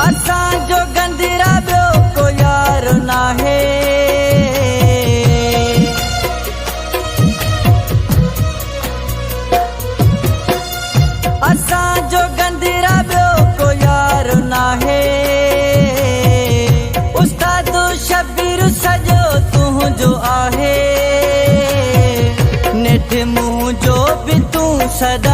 असां जो गंदिरा ॿियो को यार नाहे। असां जो गंदिरा ॿियो को यार नाहे। उस्ताद शबीर सॼो तुंहिंजो आहे। नेठि मुंहिंजो बि तूं सदा